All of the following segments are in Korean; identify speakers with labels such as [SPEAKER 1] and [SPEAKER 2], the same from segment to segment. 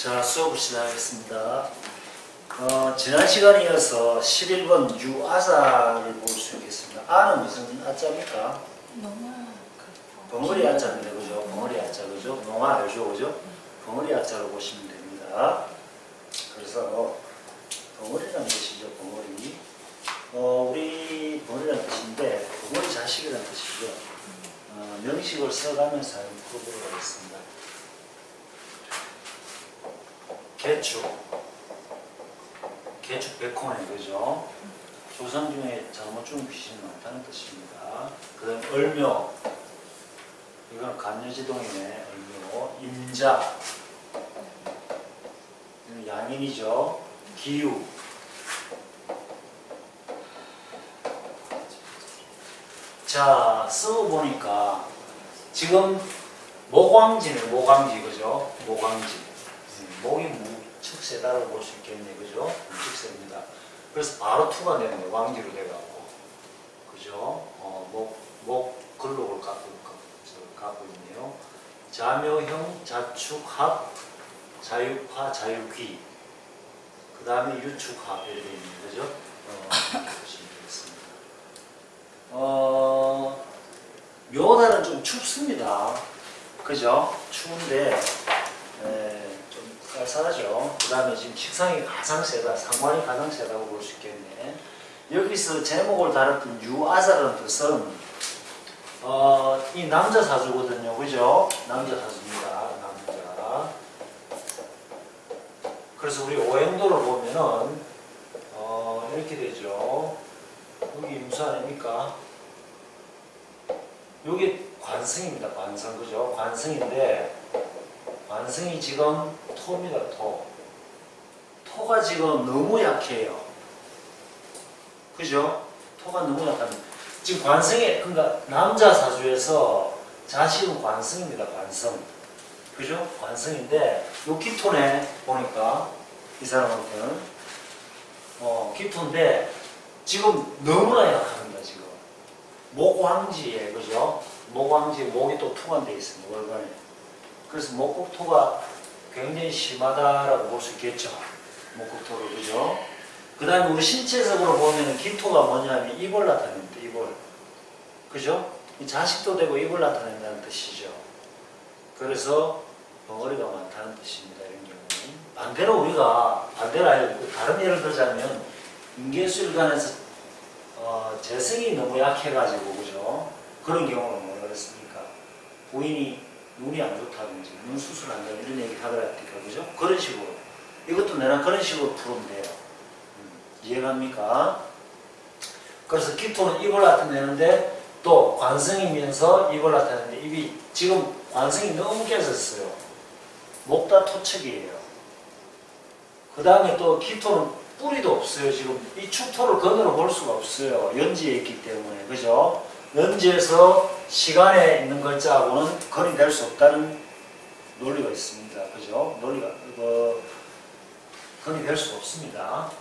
[SPEAKER 1] 자, 수업을 시작하겠습니다. 지난 시간에 이어서 11번 유아자를 볼 수 있겠습니다. 아는 무슨 아자입니까? 벙어리 아자입니다. 그죠? 벙어리 아자, 그죠? 농아 알죠? 그죠? 벙어리 아자로 보시면 됩니다. 그래서 벙어리라는 뜻이죠, 벙어리. 우리 벙어리라는 뜻인데, 벙어리 자식이라는 뜻이죠. 명식을 써가면서 풀어보도록 하겠습니다. 개축 백호네, 그죠? 조상 중에 잘못 죽은 귀신이 많다는 뜻입니다. 그 다음 을묘, 이건 간여지동이네. 을묘. 임자, 이건 양인이죠. 기유, 자, 써보니까 지금 모광지네. 모광지, 그죠? 모광지. 목이 무척 세다라고 볼 수 있겠네, 그죠? 무척 셉니다. 그래서 바로 투가 되는 거예요. 왕지로 돼갖고, 그죠? 목 근록을 갖고 있네요. 자묘형, 자축합, 자육파, 자육귀. 그 다음에 유축합 이렇게 있는 거죠? 보시면 되겠습니다. 묘달은 좀 춥습니다. 그죠? 추운데, 좀 쌀쌀하죠. 그 다음에 지금 식상이 가장 세다, 상관이 가장 세다고 볼 수 있겠네. 여기서 제목을 달았던 유아자라는 뜻은, 이 남자 사주거든요. 그죠? 남자 사주입니다. 남자. 그래서 우리 오행도를 보면은, 이렇게 되죠. 여기 임수 아닙니까? 여기 관성입니다. 관성, 그죠? 관성인데, 관성이 지금 토입니다. 토가 지금 너무 약해요. 그죠? 토가 너무 약합니다. 지금 관성에, 그러니까 남자 사주에서 자식은 관성입니다. 관성. 그죠? 관성인데, 요 기토네, 보니까, 이 사람한테는. 기토인데, 지금 너무나 약합니다. 지금. 목왕지에, 그죠? 목왕지에 목이 또 투관되어 있습니다. 월간에. 그래서 목국토가 굉장히 심하다라고 볼 수 있겠죠. 목국토를, 그죠? 그 다음에 우리 신체적으로 보면 기토가 뭐냐면 입을 나타냅니다. 입을. 그죠? 자식도 되고 입을 나타낸다는 뜻이죠. 그래서 벙어리가 많다는 뜻입니다. 이런 경우는. 반대로 우리가, 반대로 아니고 다른 예를 들자면 인계수일간에서 재성이 너무 약해가지고, 그죠? 그런 경우는 뭐라 그랬습니까? 부인이 눈이 안 좋다든지 눈 수술한다든지 이런 얘기 하더라니까, 그죠? 그런 식으로. 이것도 내가 그런 식으로 풀으면 돼요. 이해갑니까? 그래서 기토는 입을 나타내는데 또 관성이면서 입을 나타내는데 입이 지금 관성이 너무 깨졌어요. 목다 토척이에요. 그 다음에 또 기토는 뿌리도 없어요. 지금 이 축토를 건으로 볼 수가 없어요. 연지에 있기 때문에, 그죠? 연지에서 시간에 있는 글자하고는 건이 될 수 없다는 논리가 있습니다. 그죠? 논리가, 건이 될 수 없습니다.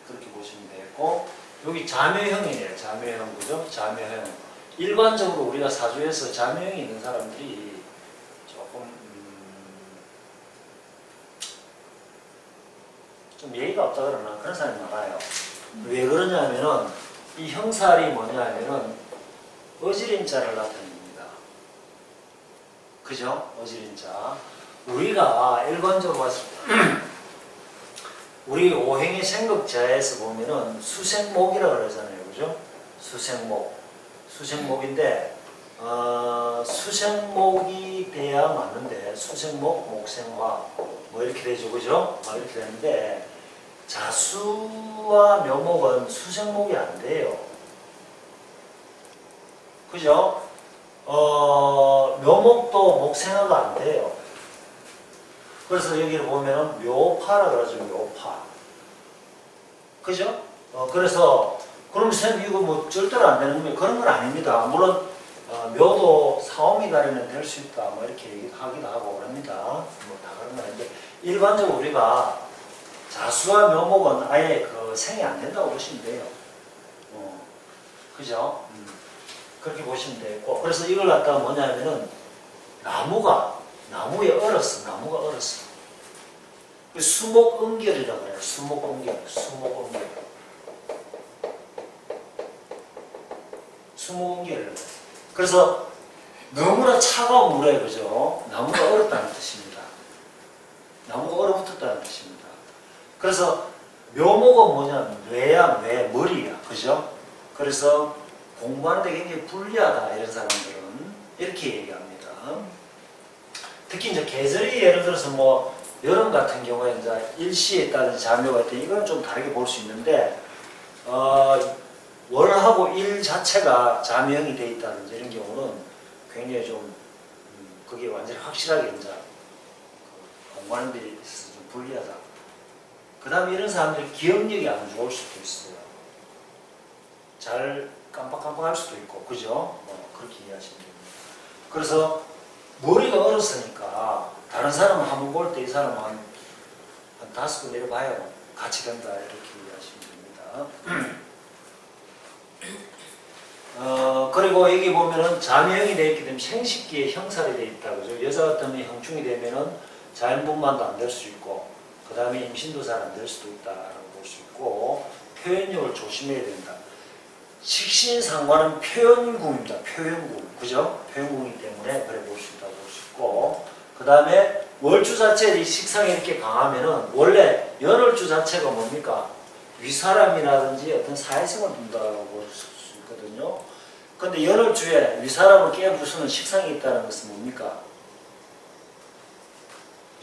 [SPEAKER 1] 그렇게 보시면 되겠고, 여기 자묘형이에요. 자묘형, 그죠? 자묘형. 일반적으로 우리가 사주에서 자묘형이 있는 사람들이 조금, 좀 예의가 없다 그러나 그런 사람이 많아요. 왜 그러냐면은, 이 형살이 뭐냐면은, 어지린자를 나타냅니다. 그죠? 어지린자. 우리가 일반적으로 봤을 때, 우리 오행의 생극자에서 보면은 수생목이라고 그러잖아요. 그죠? 수생목. 수생목인데, 수생목이 돼야 맞는데, 수생목, 목생화, 뭐 이렇게 되죠. 그죠? 이렇게 되는데, 자수와 묘목은 수생목이 안 돼요. 그죠? 묘목도 목생화가 안 돼요. 그래서 여기를 보면은 묘파라 그러죠. 묘파. 그죠? 그래서 그럼 선생님 이거 뭐 절대로 안 되는 거예요. 그런 건 아닙니다. 물론 묘도 사오미 가리는 될 수 있다. 뭐 이렇게 얘기하기도 하고 그럽니다. 뭐 다 그런 건 아닌데 일반적으로 우리가 자수와 묘목은 아예 그 생이 안 된다고 보시면 돼요. 그죠? 그렇게 보시면 되고, 그래서 이걸 갖다가 뭐냐면은 나무가 얼었어. 나무가 얼었어. 수목응결이라고 그래요. 수목응결. 수목응결이라고 해요. 그래서 너무나 차가운 물에, 그죠? 나무가 얼었다는 뜻입니다. 나무가 얼어붙었다는 뜻입니다. 그래서 묘목은 뭐냐? 뇌야, 뇌, 머리야. 그죠? 그래서 공부하는데 굉장히 불리하다, 이런 사람들은. 이렇게 얘기합니다. 특히 이제 계절이 예를 들어서 뭐, 여름 같은 경우에 이제 일시에 따른 자묘가 있다. 이건 좀 다르게 볼 수 있는데, 월하고 일 자체가 자묘형이 되어 있다는 이런 경우는 굉장히 좀, 그게 완전히 확실하게 이제 공부하는 데 있어서 좀 불리하다. 그 다음에 이런 사람들이 기억력이 안 좋을 수도 있어요. 잘 깜빡깜빡할 수도 있고, 그죠? 그렇게 이해하시면 됩니다. 그래서 머리가 얼었으니까 다른 사람을 한번 볼 때 이 사람은 한 5번 내려봐요. 같이 된다. 이렇게 이해하시면 됩니다. 그리고 여기 보면은 자묘형이 되어 있기 때문에 생식기에 형살이 되어 있다. 그죠? 여자 같으면 형충이 되면은 자연분만도 안 될 수 있고, 그 다음에 임신도 잘 안 될 수도 있다라고 볼 수 있고, 표현력을 조심해야 된다. 식신상관은 표현궁입니다. 표현궁. 그죠? 표현궁이기 때문에 그래 볼 수 있다고 볼 수 있고, 그 다음에 월주 자체의 식상이 이렇게 강하면은 원래 연월주 자체가 뭡니까? 위사람이라든지 어떤 사회성을 둔다고 볼 수 있거든요. 근데 연월주에 위사람을 깨부수는 식상이 있다는 것은 뭡니까?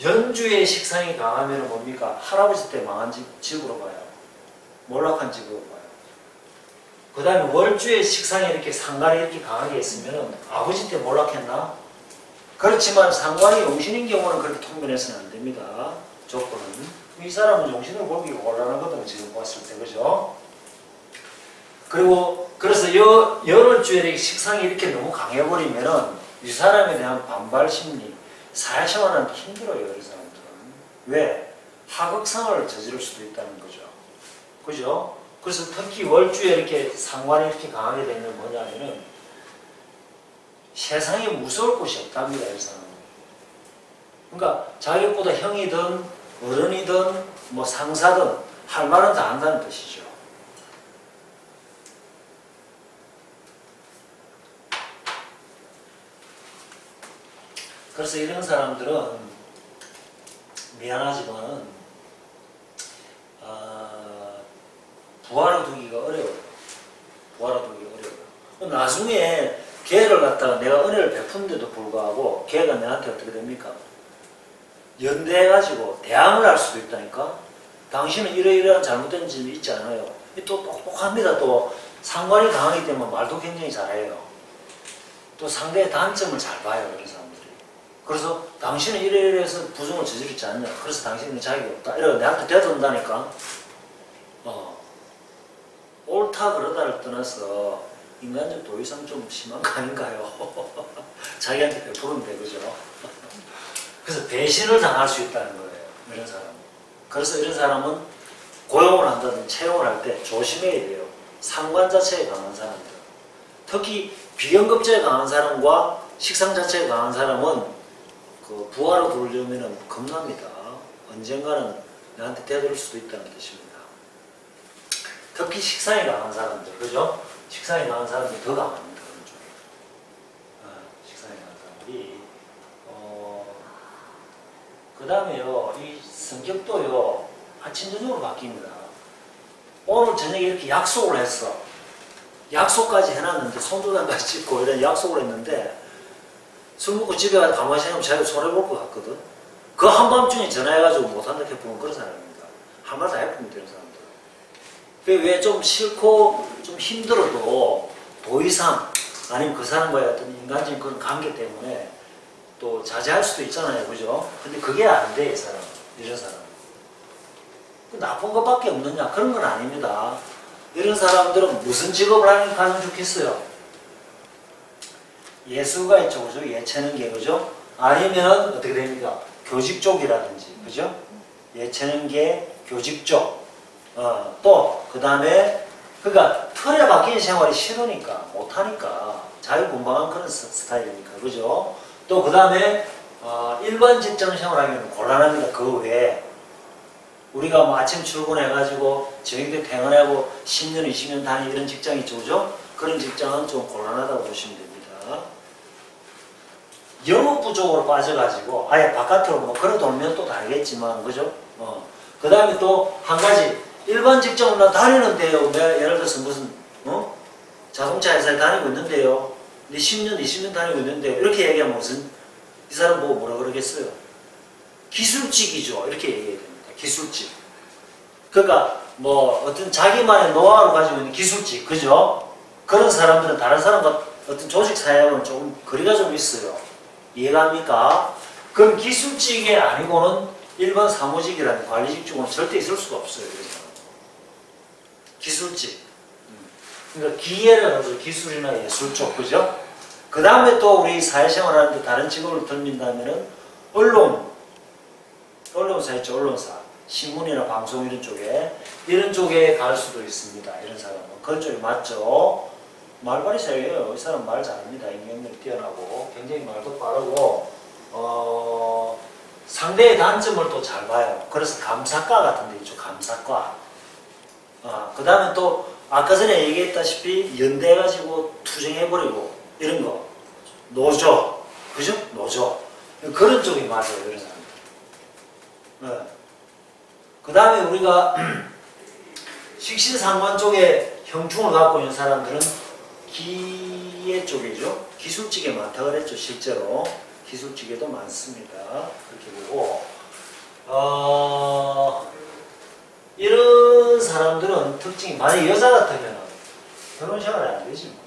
[SPEAKER 1] 연주의 식상이 강하면 뭡니까? 할아버지 때 망한 집으로 봐요. 몰락한 집으로 봐요. 그 다음에 월주의 식상이 이렇게 상관이 이렇게 강하게 있으면 아버지 때 몰락했나? 그렇지만 상관이 용신인 경우는 그렇게 통변해서는 안 됩니다. 조건은. 이 사람은 용신을 보기가 곤란하거든요. 지금 봤을 때. 그죠? 그리고 그래서 연월주에 식상이 이렇게 너무 강해버리면은 이 사람에 대한 반발 심리, 사회생활은 힘들어요. 이 사람들은. 왜? 하극상을 저지를 수도 있다는 거죠. 그죠? 그래서 특히 월주에 이렇게 상관이 이렇게 강하게 되면 뭐냐면은 세상에 무서울 곳이 없답니다. 이 사람은. 그러니까 자기보다 형이든 어른이든 뭐 상사든 할 말은 다 한다는 뜻이죠. 그래서 이런 사람들은 미안하지만 부하로 두기가 어려워요. 부하로 두기가 어려워요. 나중에 걔를 갖다가 내가 은혜를 베푼데도 불구하고 걔가 내한테 어떻게 됩니까? 연대해가지고 대항을 할 수도 있다니까. 당신은 이러이러한 잘못된 점이 있지 않아요. 또 똑똑합니다. 또 상관이 강하기 때문에 말도 굉장히 잘해요. 또 상대의 단점을 잘 봐요. 이런 사람들이. 그래서 당신은 이래이래해서 부정을 저지르지 않냐. 그래서 당신은 자격이 없다. 이러고 내한테 대든다니까. 옳다 그러다를 떠나서 인간적 도의상 좀 심한 거 아닌가요? 자기한테 베푸는데, 그죠? 그래서 배신을 당할 수 있다는 거예요. 이런 사람은. 그래서 이런 사람은 고용을 한다든지 채용을 할 때 조심해야 돼요. 상관 자체에 강한 사람들. 특히 비경급제에 강한 사람과 식상 자체에 강한 사람은 그 부하로 두려면 겁납니다. 언젠가는 나한테 대들을 수도 있다는 뜻입니다. 특히 식상이 강한 사람들, 그죠? 식상이 강한 사람들이 더 강합니다. 그런 쪽에. 식상이 강한 사람들이. 그 다음에요, 이 성격도요, 아침, 저녁으로 바뀝니다. 오늘 저녁에 이렇게 약속을 했어. 약속까지 해놨는데, 손도장까지 찍고 이런 약속을 했는데, 술 먹고 집에 가서 가만히 생각하면 자기가 손해볼 것 같거든? 그 한밤중에 전화해가지고 못한다 해보면 그런 사람입니다. 한 말 다 해보면 되는 사람들. 왜 좀 싫고 좀 힘들어도 도의상 아니면 그 사람과의 어떤 인간적인 그런 관계 때문에 또 자제할 수도 있잖아요. 그죠? 근데 그게 안 돼, 이 사람. 이런 사람. 나쁜 것밖에 없느냐? 그런 건 아닙니다. 이런 사람들은 무슨 직업을 하는 게 가장 좋겠어요? 예수가 있죠. 그죠? 예체능계. 그죠? 아니면 어떻게 됩니까? 교직 쪽이라든지. 그죠? 예체능계, 교직 쪽. 또, 그 다음에, 그러니까 틀에 박힌 생활이 싫으니까, 못하니까, 자유분방한 그런 스타일이니까, 그죠? 또, 그 다음에, 일반 직장 생활하면 곤란합니다. 그 외에, 우리가 뭐 아침 출근해가지고 저녁에 퇴근하고 10년, 20년 다니 이런 직장이 좋죠? 그런 직장은 좀 곤란하다고 보시면 됩니다. 영업 부족으로 빠져가지고 아예 바깥으로 뭐 걸어 돌면 또 다르겠지만, 그죠? 그 다음에 또 한 가지, 일반 직장을 나 다니는데요. 내가 예를 들어서 무슨, 자동차 회사에 다니고 있는데요. 근데 10년, 20년 다니고 있는데요. 이렇게 얘기하면 무슨, 이 사람 보고 뭐라 그러겠어요? 기술직이죠. 이렇게 얘기해야 됩니다. 기술직. 그러니까 뭐 어떤 자기만의 노하우를 가지고 있는 기술직, 그죠? 그런 사람들은 다른 사람과 어떤 조직 사회하고는 조금 거리가 좀 있어요. 이해갑니까? 그럼 기술직이 아니고는 일반 사무직이라는 관리직 쪽은 절대 있을 수가 없어요. 그래서. 기술직. 그러니까 기예를 하죠. 기술이나 예술 쪽, 그죠? 그 다음에 또 우리 사회생활 하는데 다른 직업을 던진다면은 언론사 있죠, 언론사. 신문이나 방송 이런 쪽에 갈 수도 있습니다. 이런 사람은. 그런 쪽이 맞죠? 말발이 세요. 이 사람 말 잘합니다. 인격력이 뛰어나고, 굉장히 말도 빠르고, 상대의 단점을 또 잘 봐요. 그래서 감사과 같은 데 있죠, 감사과. 그 다음에 또, 아까 전에 얘기했다시피, 연대해가지고 투쟁해버리고, 이런 거. 노조. 그죠? 노조. 그런 쪽이 맞아요, 이런 사람들. 네. 그 다음에 우리가, 식신상관 쪽에 형충을 갖고 있는 사람들은 기예 쪽이죠. 기술직에 많다 그랬죠, 실제로. 기술직에도 많습니다. 그렇게 보고, 이런 사람들은 특징이, 만약 여자 같으면 결혼 생활이 안 되지 뭐.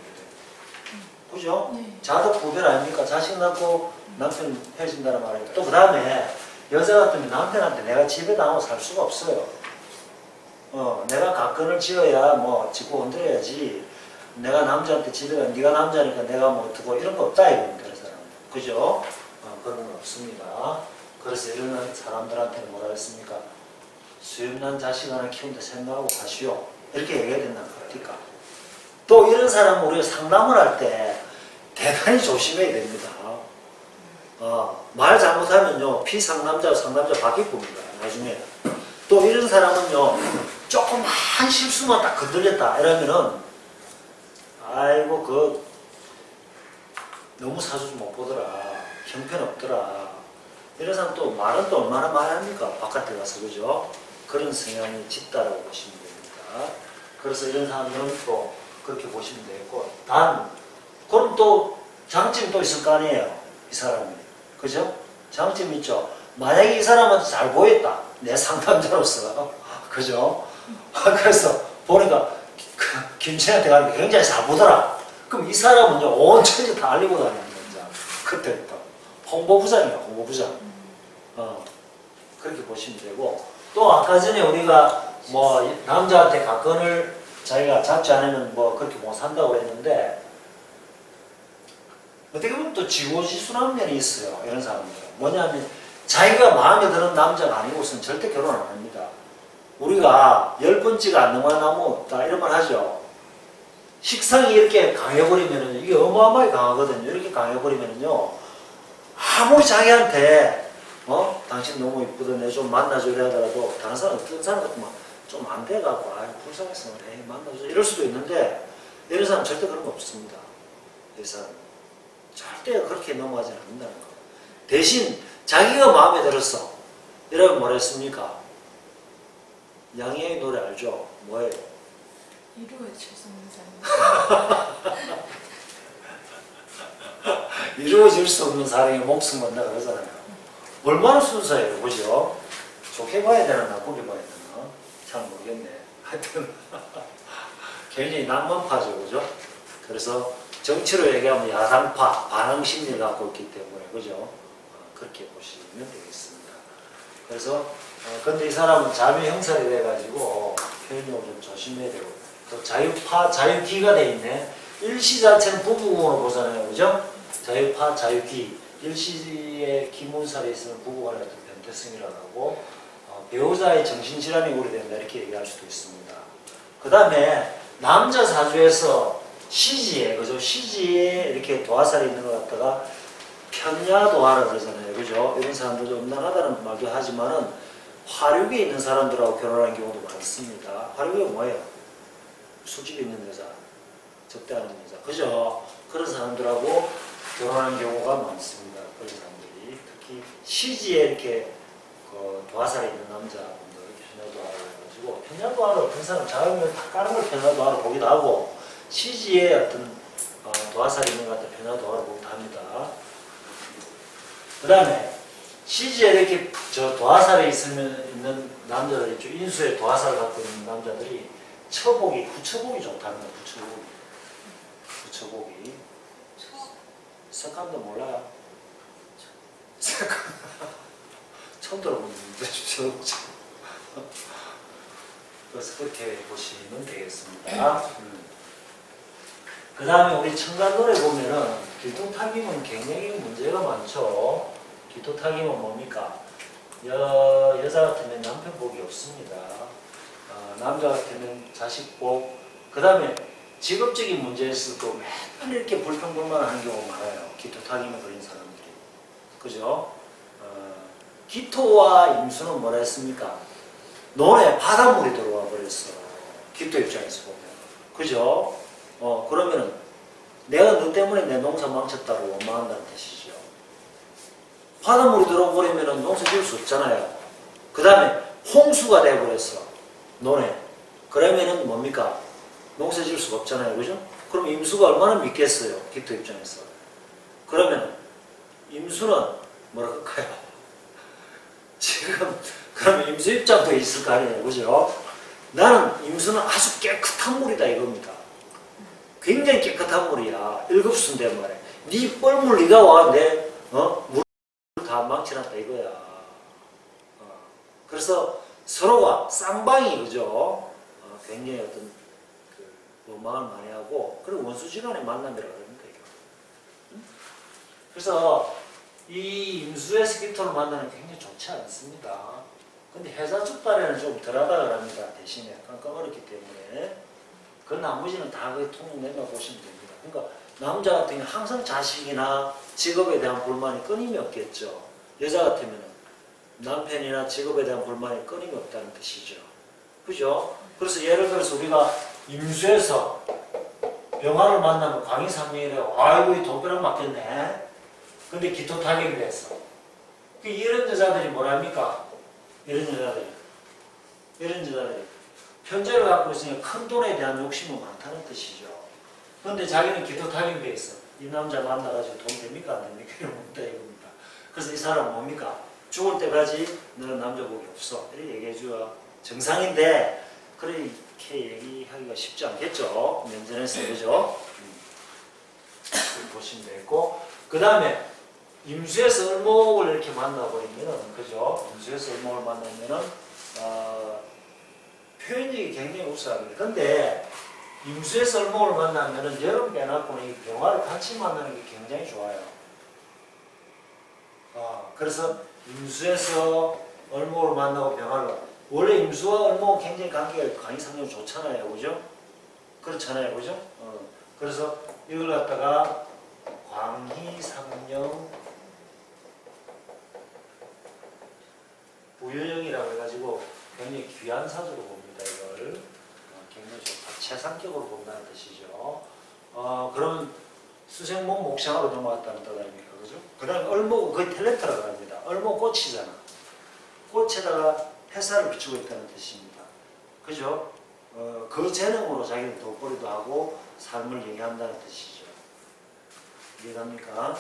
[SPEAKER 1] 그죠?
[SPEAKER 2] 네.
[SPEAKER 1] 자덕 구별 아닙니까? 자식 낳고 남편 헤어진다는 말이에요. 또 그 다음에 여자 같으면 남편한테 내가 집에 나가고 살 수가 없어요. 내가 가건을 지어야 뭐 짓고 건드려야지. 내가 남자한테 집에 가, 네가 남자니까 내가 뭐 어떻고 이런 거 없다 이겁니다. 그런 사람. 그죠? 그런 건 없습니다. 그래서 이런 사람들한테는 뭐라 했습니까? 수염난 자식 하나 키운다 생각하고 가시오. 이렇게 얘기해야 된다는 겁니까? 또 이런 사람은 우리가 상담을 할 때 대단히 조심해야 됩니다. 말 잘못하면요, 피상남자와 상남자 바뀔 겁니다. 나중에. 또 이런 사람은요, 조금만 실수만 딱 건들렸다. 이러면은, 아이고, 너무 사주 못 보더라. 형편없더라. 이런 사람 또 말은 또 얼마나 많이 합니까? 바깥에 가서, 그죠? 그런 성향이 짙다라고 보시면 됩니다. 그래서 이런 사람들은 또 그렇게 보시면 되겠고, 그럼 또 장점이 또 있을 거 아니에요? 이 사람이. 그죠? 장점이 있죠. 만약에 이 사람한테 잘 보였다. 내 상담자로서. 그죠? 그래서 보니까 김치한테 가니까 굉장히 잘 보더라. 그럼 이 사람은요, 온 천지 다 알리고 다니는 거죠. 그때부터. 홍보부장이에요, 홍보부장. 그렇게 보시면 되고. 또 아까 전에 우리가 뭐 남자한테 가건을 자기가 잡지 않으면 뭐 그렇게 못 산다고 했는데, 어떻게 보면 또 지고지순한 면이 있어요. 이런 사람들. 뭐냐면 자기가 마음에 드는 남자가 아니고서는 절대 결혼 안 합니다. 우리가 10번째가 안 넘어가면 없다 이런 말 하죠. 식상이 이렇게 강해버리면 이게 어마어마하게 강하거든요. 이렇게 강해버리면요, 아무리 자기한테 당신 너무 이쁘다 내 좀 만나줘 이래 하더라도 다른 사람 어떤 사람 같으면 좀 안 돼갖고 불쌍해서 만나줘 이럴 수도 있는데, 이런 사람 절대 그런 거 없습니다. 이 사람 절대 그렇게 넘어가지 않는다는 거. 대신 자기가 마음에 들었어. 이러면 뭐라 했습니까? 양희의 노래 알죠? 뭐예요?
[SPEAKER 2] 이루어질 수 없는 사람.
[SPEAKER 1] 이루어질 수 없는 사랑에 목숨 건다 그러잖아요. 얼마나 순수해요, 그죠? 좋게 봐야 되나 나쁘게 봐야 되나? 잘 모르겠네. 하여튼 굉장히 낭만파죠, 그죠? 그래서 정치로 얘기하면 야당파, 반항 심리를 갖고 있기 때문에, 그죠? 그렇게 보시면 되겠습니다. 그래서 근데 이 사람은 자묘 형살이 돼가지고 표현력을 좀 조심해야 되고, 또 자유파, 자유기가 돼 있네. 일시 자체는 부부공으로 보잖아요, 그죠? 자유파, 자유기. 일시에 기문살에 있으면 부부간의 어떤 변태성이라고 하고, 배우자의 정신질환이 오래된다 이렇게 얘기할 수도 있습니다. 그 다음에 남자 사주에서 시지에, 그죠? 시지에 이렇게 도화살이 있는 것 같다가 편야도화라 그러잖아요, 그죠? 이런 사람들도 음란하다는 말도 하지만은 화력에 있는 사람들하고 결혼하는 경우도 많습니다. 화력이 뭐예요? 수집 있는 여자, 접대하는 여자, 그죠? 그런 사람들하고 결혼하는 경우가 많습니다. 그런 사람들이 특히 시지에 이렇게 도화살에 있는 남자분들 편야도화를 해가지고 편야도화를 어떤 사람 자음을 다 까는 걸 편야도화로 보기도 하고 시지에 어떤 도화살이 있는 것 같은 편야도화로 보기도 합니다. 그 다음에 시지에 이렇게 도화살에 있는 남자들이 좀 인수에 도화살을 갖고 있는 남자들이 처복이 구처복이 좋답니다. 구처복이 색감도 몰라요. 색감 처음 들어보는데 그래서 그렇게 보시면 되겠습니다. 그 다음에 우리 청간노래 보면은 길동타김은 굉장히 문제가 많죠. 길동타김은 뭡니까? 여자 같으면 남편 복이 없습니다. 남자 같으면 자식 복. 그 다음에 직업적인 문제에서도 맨날 이렇게 불평불만하는 경우가 많아요. 기토타김에 걸린 사람들이. 그죠? 기토와 임수는 뭐라 했습니까? 논에 바닷물이 들어와 버렸어. 기토 입장에서 보면. 그죠? 그러면은 내가 너 때문에 내 농사 망쳤다고 원망한다는 뜻이죠. 바닷물이 들어와 버리면은 농사 지을 수 없잖아요. 그 다음에 홍수가 돼 버렸어. 논에. 그러면은 뭡니까? 농사 지을 수가 없잖아요. 그죠? 그럼 임수가 얼마나 믿겠어요? 기토 입장에서. 그러면 임수는 뭐라 할까요? 지금 그러면 임수 입장도 있을 거 아니에요. 그죠? 나는 임수는 아주 깨끗한 물이다 이겁니다. 굉장히 깨끗한 물이야. 1급수인데 말이야. 네 뻘물 네가 와 내 물을 다 망쳐놨다 이거야. 그래서 서로가 쌍방이 그죠? 굉장히 어떤 원망을 많이 하고 그리고 원수지간의 만남이라고 합니다. 그래서 이 임수에서 기토를 만나는 게 굉장히 좋지 않습니다. 근데 해자 쪽 달에는 좀 덜하다 합니다. 대신에 깜깜어렵기 때문에 그 나머지는 다 거의 통용된다고 보시면 됩니다. 그러니까 남자 같은 경우는 항상 자식이나 직업에 대한 불만이 끊임이 없겠죠. 여자 같으면 남편이나 직업에 대한 불만이 끊임이 없다는 뜻이죠. 그죠? 그래서 예를 들어서 우리가 임수에서 병화를 만나면 광의삼명이래. 아이고 이 돈벼락 맞겠네. 근데 기토타격이 됐어. 이런 여자들이 뭐랍니까? 이런 여자들이 편제를 갖고 있으니까 큰 돈에 대한 욕심은 많다는 뜻이죠. 그런데 자기는 기토타격이 돼 있어. 이 남자 만나가지고 돈 됩니까? 안 됩니까? 이런 문다 이겁니다. 그래서 이 사람은 뭡니까? 죽을 때까지 너는 남자 복이 없어. 이렇게 얘기해줘야 정상인데 그렇게 얘기하기가 쉽지 않겠죠. 면전에서 그죠? 보시면 되겠고 그 다음에 임수에서 을목을 이렇게 만나버리면은 그죠? 임수에서 을목을 만나면은 표현력이 굉장히 우수합니다. 근데 임수에서 을목을 만나면은 여름 빼놓고는 이 병화를 같이 만나는 게 굉장히 좋아요. 그래서 임수에서 을목을 만나고 병화를 원래 임수와 을목은 굉장히 관계가 관이상용 좋잖아요. 그죠? 그렇잖아요. 그죠? 그래서 이걸 갖다가 광희상령 부유형이라고 해가지고 굉장히 귀한 사주로 봅니다. 이걸 굉장히 좋다. 최상격으로 본다는 뜻이죠. 그러면 수생목 목상으로 넘어갔다는 뜻 아닙니까? 그죠? 그 다음에 을목은 거의 탤런트라고 합니다. 을목 꽃이잖아. 꽃에다가 햇살을 비추고 있다는 뜻입니다. 그죠? 그 재능으로 자기는 돋보리도 하고 삶을 얘기한다는 뜻이죠. 이해갑니까?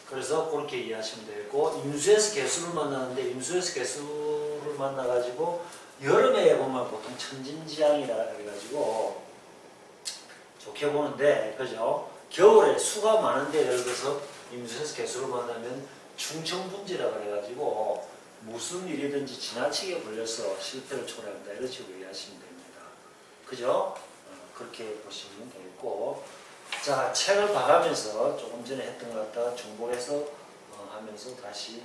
[SPEAKER 1] 그래서 그렇게 이해하시면 되고 임수에서 개수를 만나는데 임수에서 개수를 만나가지고 여름에 보면 보통 천진지향이라 해가지고 좋게 보는데 그죠? 겨울에 수가 많은데 예를 들어서 임수에서 개수를 만나면 충청분지라고 해가지고 무슨 일이든지 지나치게 걸려서 실패를 초래한다 이런 식으로 이해하시면 됩니다. 그죠? 그렇게 보시면 되겠고 자 책을 봐가면서 조금 전에 했던 것 갖다가 중복해서 하면서 다시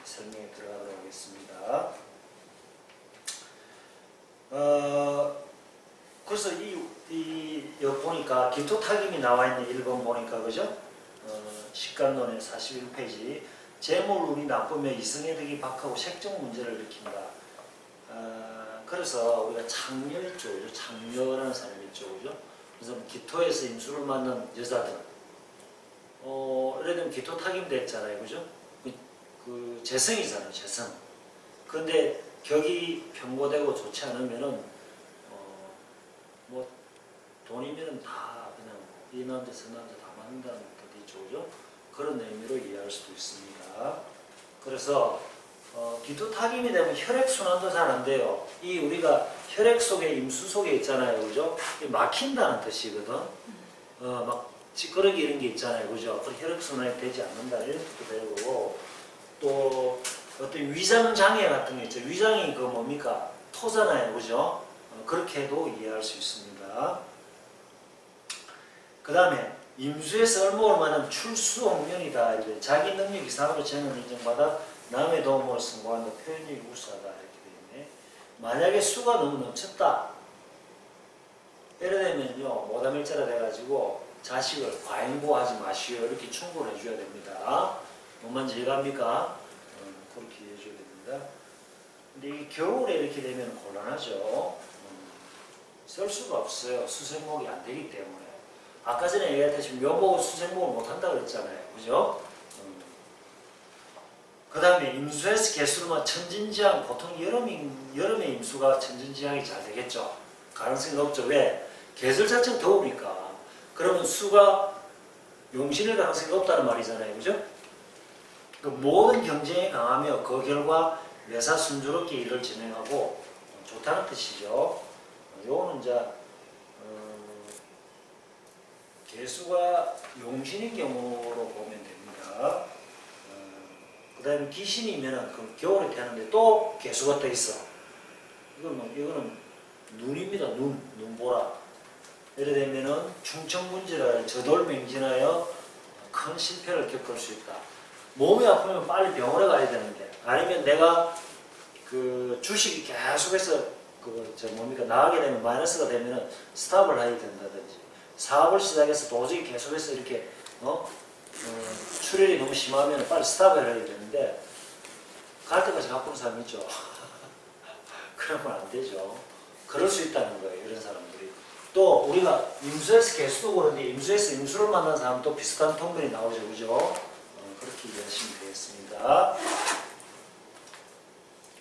[SPEAKER 1] 설명에 들어가도록 하겠습니다. 그래서 여기 보니까 기토타김이 나와 있는 1번 보니까 그죠? 식간론의 41페이지. 재물운이 나쁘면 이성의 덕이 박하고 색적 문제를 일으킨다. 그래서 우리가 창녀 있죠, 그죠? 창녀라는 사람이 있죠, 그죠? 그래서 기토에서 임수를 맞는 여자들, 예를 들면 기토 타김 됐잖아요, 그죠? 그 재성이잖아요, 재성. 그런데 격이 편고되고 좋지 않으면은 뭐 돈이면은 다 그냥 이 남자 저 남자 다 맞는다는 뜻이 있죠, 그죠? 그런 의미로 이해할 수도 있습니다. 그래서 기토 타김이 되면 혈액 순환도 잘 안 돼요. 이 우리가 혈액 속에 임수 속에 있잖아요, 그죠? 막힌다는 뜻이거든. 막 찌끄러기 이런 게 있잖아요, 그죠? 그 혈액 순환이 되지 않는다 이런 뜻도 되고, 또 어떤 위장 장애 같은 게 있죠. 위장이 그 뭡니까? 토잖아요, 그죠? 그렇게도 이해할 수 있습니다. 그 다음에 임수에서 얼목을 말하면 출수홍련이다. 자기 능력 이상으로 재능을 인정받아 남의 도움을 성공한다. 표현력이 우수하다. 이렇게 되어 있네. 만약에 수가 너무 넘쳤다. 예를 들면요, 모담일자라 돼가지고 자식을 과잉보하지 마시오. 이렇게 충고를 해줘야 됩니다. 뭔 말인지 이해갑니까? 그렇게 해줘야 됩니다. 근데 이 겨울에 이렇게 되면 곤란하죠. 쓸 수가 없어요. 수생목이 안 되기 때문에. 아까 전에 얘기했듯이 묘목은 수생목을 못한다고 그랬잖아요. 그죠? 그 다음에 임수에서 개수로만 천진지향, 보통 여름에 임수가 천진지향이 잘 되겠죠. 가능성이 높죠. 왜? 계절 자체가 더우니까. 그러면 수가 용신일 가능성이 높다는 말이잖아요. 그죠? 그 모든 경쟁에 강하며 그 결과 매사 순조롭게 일을 진행하고 좋다는 뜻이죠. 요거는 이제 개수가 용신인 경우로 보면 됩니다. 그 다음에 기신이면 그 겨울에 태는데 또 개수가 떠 있어. 이거는 눈입니다. 눈보라. 예를 들면은 충청문지라 저돌맹진하여 큰 실패를 겪을 수 있다. 몸이 아프면 빨리 병원에 가야 되는데, 아니면 내가 그 주식이 계속해서 나가게 되면 마이너스가 되면은 스탑을 해야 된다든지, 사업을 시작해서 도저히 계속해서 이렇게 출혈이 너무 심하면 빨리 스탑을 해야 되는데 갈 때까지 갖고 온 사람이 있죠. 그러면 안 되죠. 그럴 수 있다는 거예요, 이런 사람들이. 또 우리가 임수에서 개수도 그런데 임수에서 임수를 만난 사람도 비슷한 통변이 나오죠, 그죠? 그렇게 이해하시면 되겠습니다.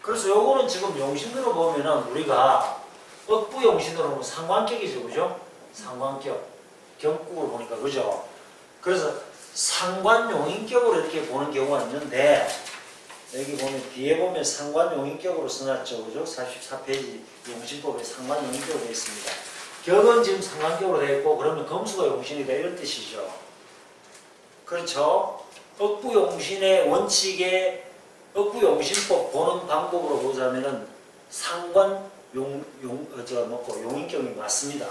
[SPEAKER 1] 그래서 요거는 지금 용신으로 보면은 우리가 억부 용신으로 보면 상관격이죠, 그죠? 상관격. 경국을 보니까, 그죠? 그래서 상관용인격으로 이렇게 보는 경우가 있는데, 여기 보면 뒤에 보면 상관용인격으로 써놨죠, 그죠? 44페이지 용신법에 상관용인격으로 되어 있습니다. 격은 지금 상관격으로 되어 있고, 그러면 검수가 용신이다 이런 뜻이죠. 그렇죠? 억부용신의 원칙에 억부용신법 보는 방법으로 보자면은 용인격이 맞습니다.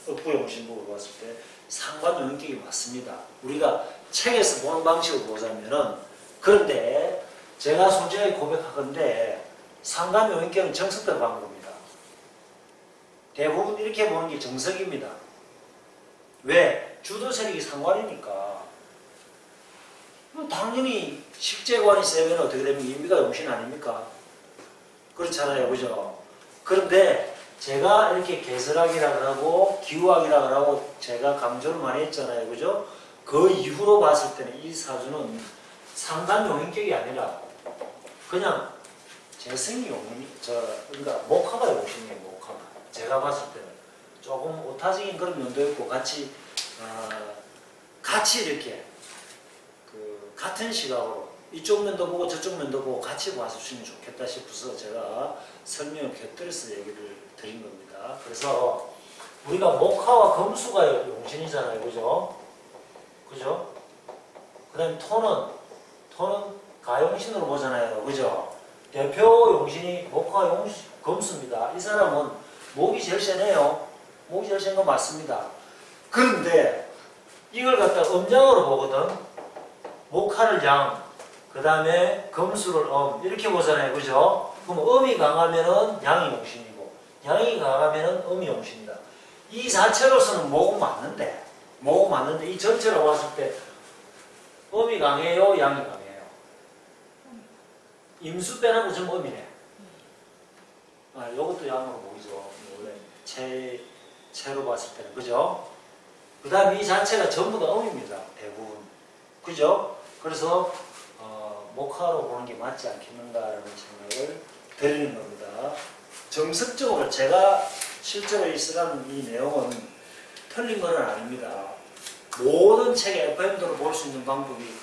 [SPEAKER 1] 억부용신법으로 봤을 때 상관용인격이 맞습니다. 우리가 책에서 보는 방식으로 보자면은, 그런데 제가 솔직하게 고백하건데 상관용인격은 정석대로 간 겁니다. 대부분 이렇게 보는 게 정석입니다. 왜? 주도 세력이 상관이니까. 당연히 식재관이 세면 어떻게 되면 임비가 용신 아닙니까? 그렇잖아요, 그죠? 그런데 제가 이렇게 개설학이라고 하고 기후학이라고 하고 제가 강조를 많이 했잖아요, 그죠? 그 이후로 봤을 때는 이 사주는 상단 용인격이 아니라 그냥 재성이 그러니까 목화가 용신이에요, 목화가. 제가 봤을 때는 조금 오타적인 그런 면도 있고 같이 이렇게 같은 시각으로 이쪽 면도 보고 저쪽 면도 보고 같이 봐주시면 좋겠다 싶어서 제가 설명을 곁들여서 얘기를 드린 겁니다. 그래서 우리가 목화와 금수가 용신이잖아요, 그죠? 그죠? 그 다음에 토는 가용신으로 보잖아요, 그죠? 대표 용신이 목화 금수입니다. 이 사람은 목이 제일 세네요. 목이 제일 센 건 맞습니다. 그런데 이걸 갖다 음장으로 보거든. 목화를 양, 그 다음에 금수를 이렇게 보잖아요, 그죠? 그럼 음이 강하면은 양이 용신이고, 양이 강하면은 음이 용신이다. 이 자체로서는 목은 맞는데 이 전체로 봤을 때 음이 강해요, 양이 강해요? 임수 빼놓고 전부 음이네. 아, 요것도 양으로 보이죠. 원래 채로 봤을 때는. 그죠? 그 다음에 이 자체가 전부 다 음입니다. 대부분. 그죠? 그래서, 목화로 보는 게 맞지 않겠는가라는 생각을 드리는 겁니다. 정석적으로 제가 실제로 쓰라는 이 내용은 틀린 건 아닙니다. 모든 책의 FM도로 볼 수 있는 방법이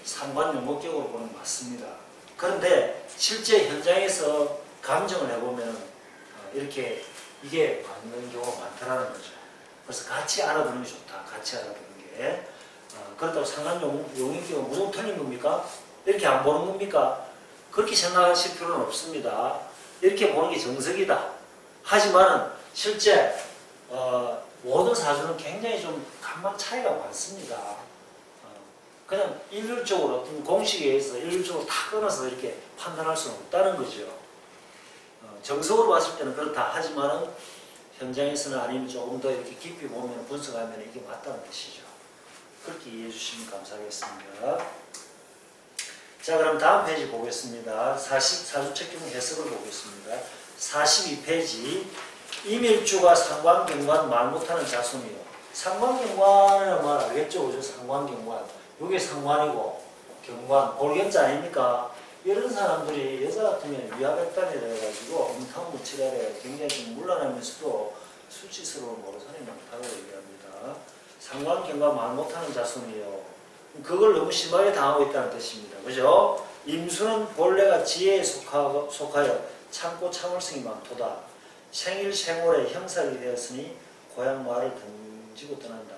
[SPEAKER 1] 상관 용어격으로 보는 게 맞습니다. 그런데 실제 현장에서 감정을 해보면 이렇게 이게 맞는 경우가 많다는 거죠. 그래서 같이 알아두는 게 좋다. 같이 알아두는 게. 그렇다고 상관 용어격은 무조건 틀린 겁니까? 이렇게 안 보는 겁니까? 그렇게 생각하실 필요는 없습니다. 이렇게 보는 게 정석이다. 하지만 실제 모든 사주는 굉장히 좀 간만 차이가 많습니다. 그냥 일률적으로 어떤 공식에 의해서 일률적으로 다 끊어서 이렇게 판단할 수는 없다는 거죠. 정석으로 봤을 때는 그렇다. 하지만은 현장에서는 아니면 조금 더 이렇게 깊이 보면 분석하면 이게 맞다는 뜻이죠. 그렇게 이해해 주시면 감사하겠습니다. 자, 그럼 다음 페이지 보겠습니다. 사주책경 해석을 보겠습니다. 42페이지. 임일주가 상관경관 말 못하는 자손이요. 상관경관은 말 알겠죠? 그죠? 상관경관. 이게 상관이고, 경관, 볼견자 아닙니까? 이런 사람들이 여자 같으면 위화백단이라 해가지고 음탕무치라 해 굉장히 좀 물러나면서도 수치스러운 모르선이 많다고 얘기합니다. 상관경관 말 못하는 자손이요. 그걸 너무 심하게 당하고 있다는 뜻입니다. 그죠? 임수는 본래가 지혜에 속하여 참고 참을성이 많도다. 생일 생월에 형살이 되었으니 고향 말을 등지고 떠난다.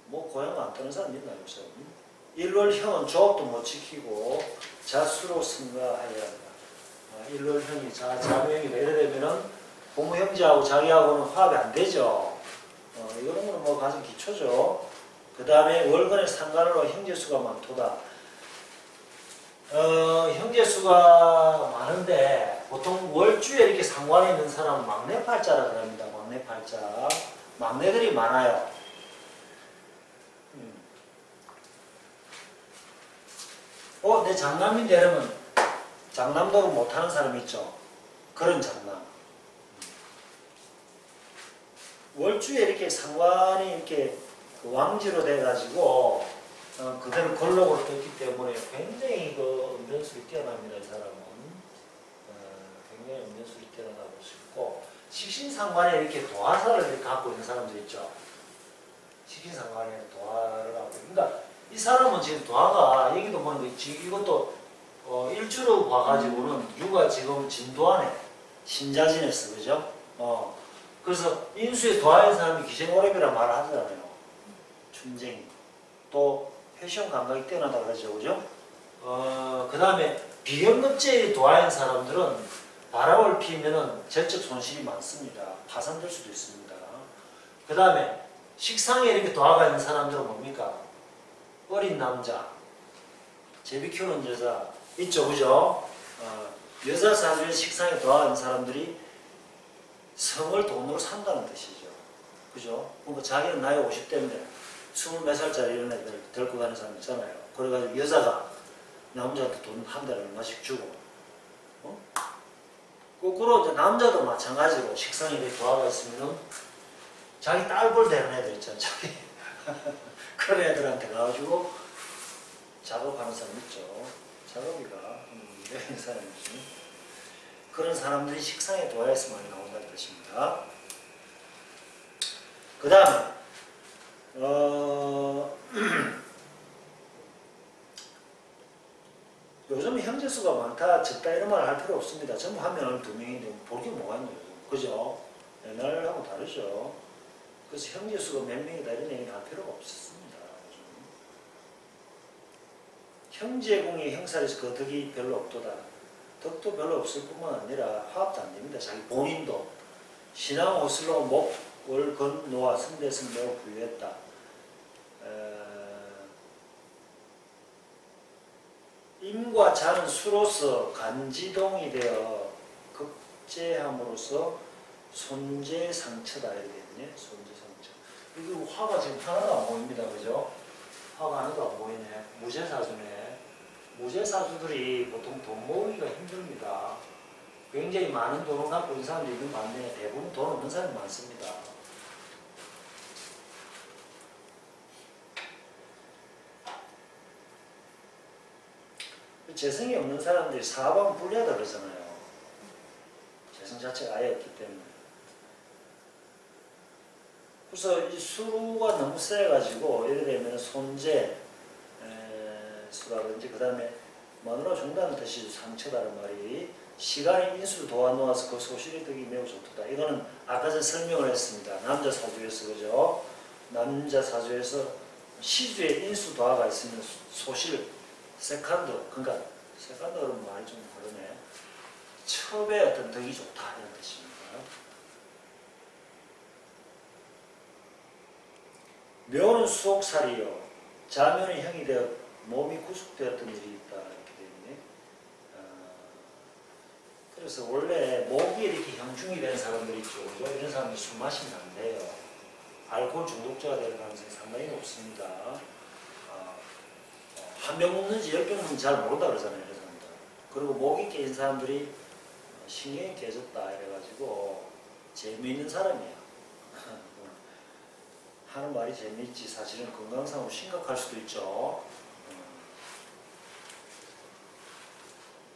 [SPEAKER 1] 뭐 고향 안 떠는 사람 있나요? 일월형은 조합도 못 지키고 자수로 승가하여야 한다. 일월형이 자묘형이다. 이래 되면은 부모 형제하고 자기하고는 화합이 안 되죠. 이거는 뭐 가장 기초죠. 그 다음에 월간의 상관으로 형제수가 많도다. 형제수가 많은데 보통 월주에 이렇게 상관에 있는 사람은 막내팔자라 그럽니다. 막내팔자. 막내들이 많아요. 내 장남인데 이러면 장남도를 못하는 사람 있죠. 그런 장남. 월주에 이렇게 상관이 이렇게 왕지로 돼가지고 그대로 걸록으로 됐기 때문에 굉장히 운전술이 뛰어납니다. 이 사람은 굉장히 운전술이 뛰어나고 싶고 식신상관에 이렇게 도화사를 이렇게 갖고 있는 사람도 있죠. 식신상관에 도화를 갖고 그러니까 이 사람은 지금 도화가 얘기도 보는데 이것도 일주로 봐가지고는 유가 지금 진도안에 신자진에서 그죠? 그래서 인수에 도화인 사람이 기생오랩이라 말을 하잖아요. 춘쟁이. 또 패션 감각이 뛰어나다 그러죠. 그죠? 그 다음에 비경급제의 도화인 사람들은 바람을 피면은 재적 손실이 많습니다. 파산될 수도 있습니다. 그 다음에 식상에 이렇게 도화가 있는 사람들은 뭡니까? 어린 남자, 제비 키우는 여자 있죠. 그죠? 여자 사주에 식상에 도화가 있는 사람들이 성을 돈으로 산다는 뜻이죠. 그죠? 그러니까 자기는 나이 50대인데 20몇 살짜리 이런 애들 데리고 가는 사람 있잖아요. 그래가지고 여자가 남자한테 돈 한 달에 얼마씩 주고, 거꾸로 이제 남자도 마찬가지로 식상에 이렇게 도화가 있으면은 자기 딸볼 되는 애들 있잖아요. 자기 그런 애들한테 가가지고 작업하는 사람 있죠. 작업이가 이런 사람이지. 그런 사람들이 식상에 도화에서 많이 나온다는 뜻입니다. 그 다음에 요즘 형제수가 많다, 적다 이런 말 할 필요 없습니다. 전부 한 명, 두 명인데 볼 게 뭐가 있나요? 그죠? 옛날하고 다르죠. 그래서 형제수가 몇 명이다 이런 얘기는 할 필요가 없습니다. 형제궁이 형살에서 그 덕이 별로 없도다. 덕도 별로 없을 뿐만 아니라 화합도 안 됩니다. 자기 본인도 신앙 오슬로 목월 건노와 선대성 매우 부유했다. 임과 자는 수로서 간지동이 되어 급제함으로써 손재상처다 이렇게 되네. 손재상처. 이거 화가 지금 하나도 안 보입니다. 그죠? 화가 하나도 안 보이네. 무죄사주네. 무죄사주들이 보통 돈 모으기가 힘듭니다. 굉장히 많은 돈을 갖고 있는 사람들이 있는 반면에 대부분 돈 없는 사람이 많습니다. 재성이 없는 사람들이 사방 불리하다 그러잖아요. 재성 자체가 아예 없기 때문에. 그래서 이 수가 너무 세가지고 예를 들면 손재 수라든지 그 다음에 마누라 중다는 뜻이 상처다는 말이 시간이 인수를 도와놓아서 그 소실이 되기 매우 좋다. 이거는 아까 전에 설명을 했습니다. 남자 사주에서 그죠? 남자 사주에서 시주에 인수 도화가 있으면 소실 세컨드, 그러니까 세컨드는 말이 좀 그러네. 첩의 어떤 덕이 좋다 이런 뜻입니다. 묘는 수옥살이요. 자묘는 형이 되어 몸이 구속되었던 일이 있다 이렇게 되어 있네. 그래서 원래 목이 이렇게 형중이 된 사람들이 있죠. 그죠? 이런 사람들이 술 마시면 안 돼요. 알코올 중독자가 될 가능성이 상당히 높습니다. 한 병 먹는지 10병 먹는지 잘 모른다 그러잖아요. 이런 사람들. 그리고 목이 깨진 사람들이 신경이 깨졌다 이래가지고 재미있는 사람이야. 하는 말이 재미있지 사실은 건강상으로 심각할 수도 있죠.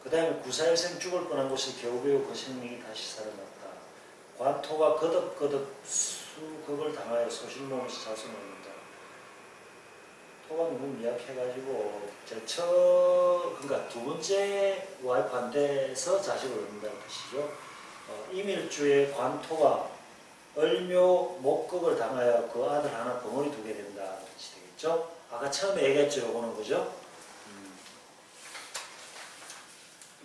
[SPEAKER 1] 그 다음에 구사일생 죽을 뻔한 곳에 겨우겨우 그 생명이 다시 살아났다. 관토가 거듭거듭 수극을 당하여 소실몸에서 자손을 얻는다. 토가 너무 미약해가지고 그러니까 두 번째 와이프한테서 자식을 얻는다는 뜻이죠. 이밀주의 관토가 을묘 목극을 당하여 그 아들 하나 벙어리 두게 된다는 뜻이 되겠죠. 아까 처음에 얘기했죠. 요거는 그죠?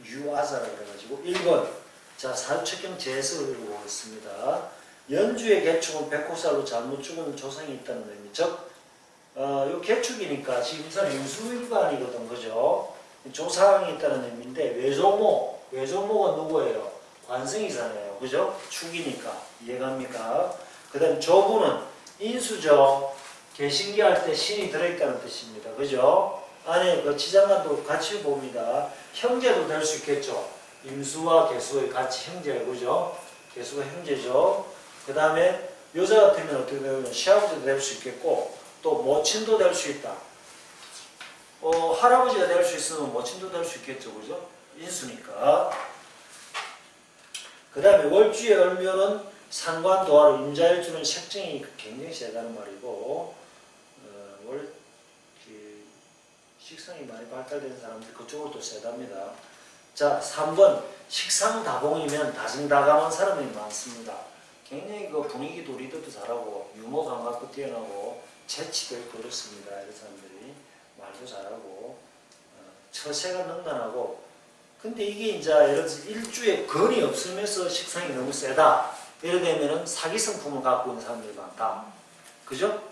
[SPEAKER 1] 유아자라 그래가지고 1번 자 사주책경 재해석을 읽어보겠습니다. 연주의 개축은 백호살로 잘못 죽은 조상이 있다는 의미. 즉 요 개축이니까 지금 이 사람 임수일관이거든 그죠? 조상이 있다는 의미인데 외조모가 누구예요? 관성이잖아요 그죠? 축이니까 이해갑니까? 그 다음 조부는 인수죠. 개신기할 때 신이 들어있다는 뜻입니다 그죠? 안에 그 치장관도 같이 봅니다. 형제도 될 수 있겠죠. 임수와 개수의 같이 형제예요. 그죠? 개수가 형제죠. 그 다음에 여자 같으면 어떻게 되면 시아버지도 될 수 있겠고 또 모친도 될 수 있다. 할아버지가 될 수 있으면 모친도 될 수 있겠죠. 그죠? 인수니까. 그 다음에 월주의 을묘는 상관도화로 임자일주는 색정이 굉장히 세다는 말이고 식상이 많이 발달된 사람들 그쪽으로 또 세답니다. 자, 3번 식상다봉이면 다정다감한 사람이 많습니다. 굉장히 그 분위기도 리더도 잘하고 유머 감각도 뛰어나고 재치도 있고 그렇습니다. 이런 사람들이 말도 잘하고 처세가 능단하고 근데 이게 이제 예를 들어서 일주에 건이 없으면서 식상이 너무 세다. 예를 들면 사기 성품을 갖고 있는 사람들이 많다. 그죠?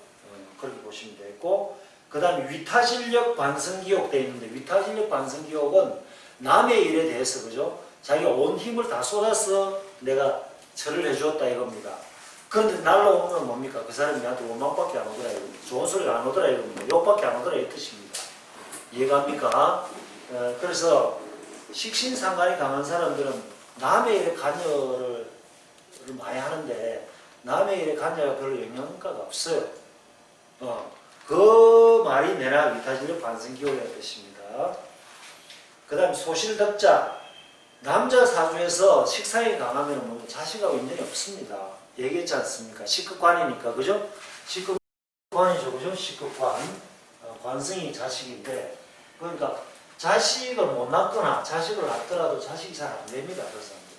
[SPEAKER 1] 그렇게 보시면 되겠고 그 다음에 위타진력 반성기욕 되어 있는데 위타진력 반성기욕은 남의 일에 대해서 그죠? 자기가 온 힘을 다 쏟아서 내가 절을 해주었다 이겁니다. 그런데 날라오면 뭡니까? 그 사람이 나한테 원망밖에 안 오더라 이겁니다. 좋은 소리가 안 오더라 이겁니다. 욕밖에 안 오더라 이 뜻입니다. 이해갑니까? 그래서 식신상관이 강한 사람들은 남의 일에 관여를 많이 하는데 남의 일에 관여가 별로 영향가가 없어요. 그 말이 내나 위타진력 반성기호라는 뜻입니다. 그 다음에 소실덕자 남자 사주에서 식상이 강하면 뭐 자식하고 인연이 없습니다. 얘기했지 않습니까? 식극관이니까 그죠? 식극관이죠 그죠? 식극관 관성이 자식인데 그러니까 자식을 못 낳거나 자식을 낳더라도 자식이 잘 안 됩니다. 그 사람들이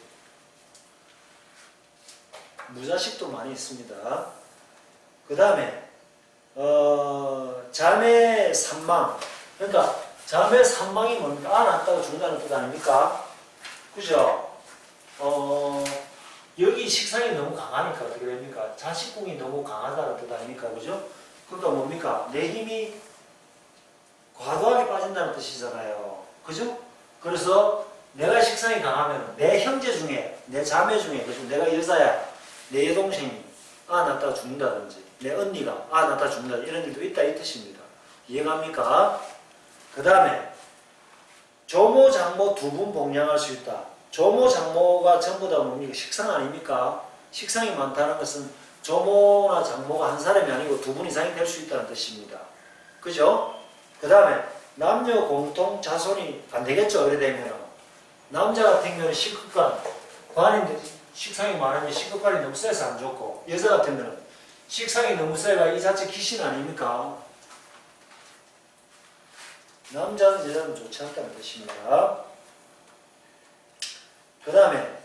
[SPEAKER 1] 무자식도 많이 있습니다. 그 다음에 자매 산망 그러니까 자매 산망이 뭡니까? 낳았다고 죽는다는 뜻 아닙니까? 그죠? 여기 식상이 너무 강하니까 어떻게 됩니까? 자식궁이 너무 강하다는 뜻 아닙니까? 그죠? 그러니까 뭡니까? 내 힘이 과도하게 빠진다는 뜻이잖아요. 그죠? 그래서 내가 식상이 강하면 내 형제 중에 내 자매 중에 그죠? 내가 여자야 내 여동생이 낳았다가 죽는다든지 내 언니가 낳았다가 죽는다 이런 일도 있다 이 뜻입니다. 이해갑니까? 그 다음에 조모, 장모 두 분 복양할 수 있다. 조모, 장모가 전부 다 뭡니까? 식상 아닙니까? 식상이 많다는 것은 조모나 장모가 한 사람이 아니고 두 분 이상이 될 수 있다는 뜻입니다. 그죠? 그 다음에 남녀 공통 자손이 안 되겠죠. 이래 되면 남자 같은 경우는 식극관 관인데 식상이 많으면 식극관이 너무 세서 안 좋고, 여자 같은 경우는 식상이 너무 세가 이 자체 귀신 아닙니까? 남자는 여자는 좋지 않다는 뜻입니다. 그 다음에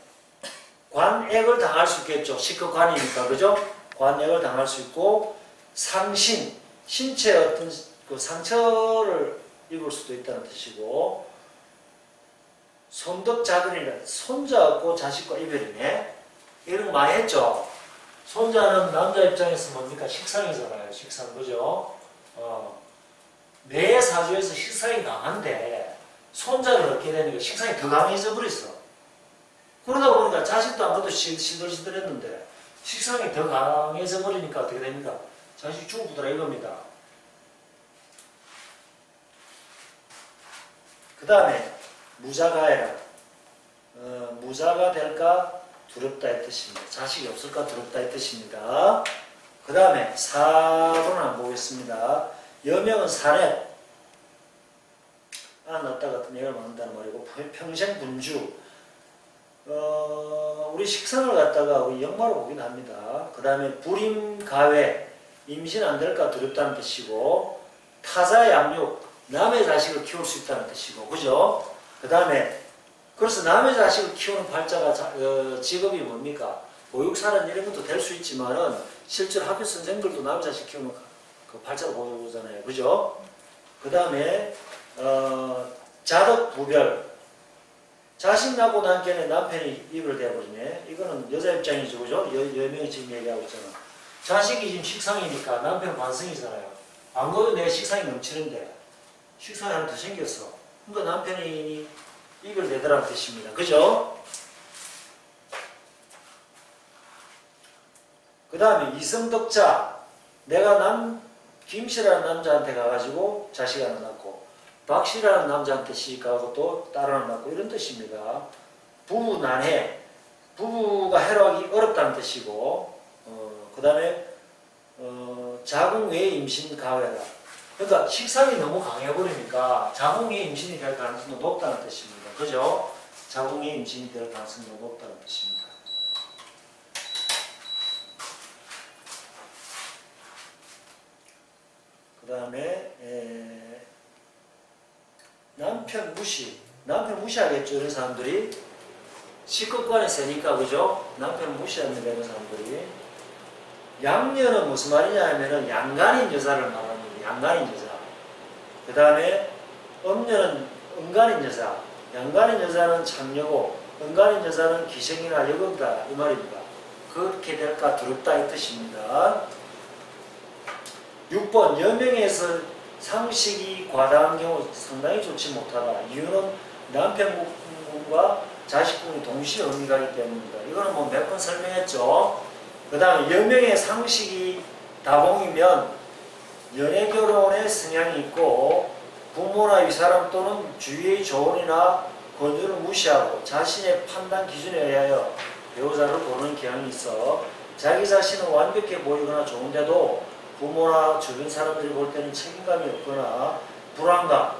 [SPEAKER 1] 관액을 당할 수 있겠죠. 식극관이니까, 그죠? 관액을 당할 수 있고, 상신, 신체에 어떤 그 상처를 입을 수도 있다는 뜻이고, 손덕자근이라, 손자 없고 자식과 이별이네. 이런 거 많이 했죠. 손자는 남자 입장에서 뭡니까? 식상이잖아요. 식상, 그죠? 내 사주에서 식상이 강한데 손자를 얻게 되니까 식상이 더 강해져 버렸어. 그러다 보니까 자식도 안 그래도 시들시들했는데 식상이 더 강해져 버리니까 어떻게 됩니까? 자식 죽어보더라 이겁니다. 그 다음에 무자가해라. 무자가 될까 두렵다 이 뜻입니다. 자식이 없을까 두렵다 이 뜻입니다. 그 다음에 사로는 안 보겠습니다. 여명은 사넷, 안 낳다 같은 얘기를 만든다는 말이고, 평생 분주. 우리 식상을 갖다가 우리 역마로 보긴 합니다. 그 다음에 불임가외, 임신 안 될까 두렵다는 뜻이고, 타자 양육, 남의 자식을 키울 수 있다는 뜻이고, 그죠? 그 다음에 그래서 남의 자식을 키우는 팔자가 직업이 뭡니까? 보육사는 이런 것도 될 수 있지만은 실제로 학교 선생들도 남의 자식 키우는 그 팔자를 보잖아요, 그죠? 그 다음에 자덕 부별, 자식 낳고 난 걔네 남편이 입을 대버리네. 이거는 여자 입장이죠, 그죠? 여명이 지금 얘기하고 있잖아. 자식이 지금 식상이니까 남편 반성이잖아요. 안 그래도 내 식상이 넘치는데 식상이 하나 더 생겼어. 그러니까 남편이 입을 대더라는 뜻입니다. 그죠? 그 다음에 이성덕자, 내가 김씨라는 남자한테 가가지고 자식 하나 낳고 박씨라는 남자한테 시집가고 또 딸 하나 낳고 이런 뜻입니다. 부부 난해, 부부가 해로하기 어렵다는 뜻이고, 그 다음에 자궁 외 임신 가외라. 그러니까 식상이 너무 강해버리니까 자궁 외 임신이 될 가능성도 높다는 뜻입니다. 그죠? 자궁 외 임신이 될 가능성도 높다는 뜻입니다. 그 다음에 남편 무시하겠죠. 이런 사람들이 식극관에 세니까, 그죠? 남편 무시합니다. 이런 사람들이. 양녀는 무슨 말이냐 하면은 양간인 여자를 말합니다. 양간인 여자. 그 다음에 음녀는 은간인 여자. 양간인 여자는 창녀고 은간인 여자는 기생이나 여금다 이 말입니다. 그렇게 될까 두렵다 이 뜻입니다. 6번 여명에서 상식이 과다한 경우 상당히 좋지 못하다. 이유는 남편분과 자식분이 동시에 의미가 있기 때문입니다. 이거는 뭐 몇 번 설명했죠. 그 다음에 여명의 상식이 다봉이면 연애결혼의 성향이 있고 부모나 위사람 또는 주위의 조언이나 권유를 무시하고 자신의 판단 기준에 의하여 배우자를 고르는 경향이 있어 자기 자신은 완벽해 보이거나 좋은데도 부모나 주변 사람들이 볼 때는 책임감이 없거나 불안감,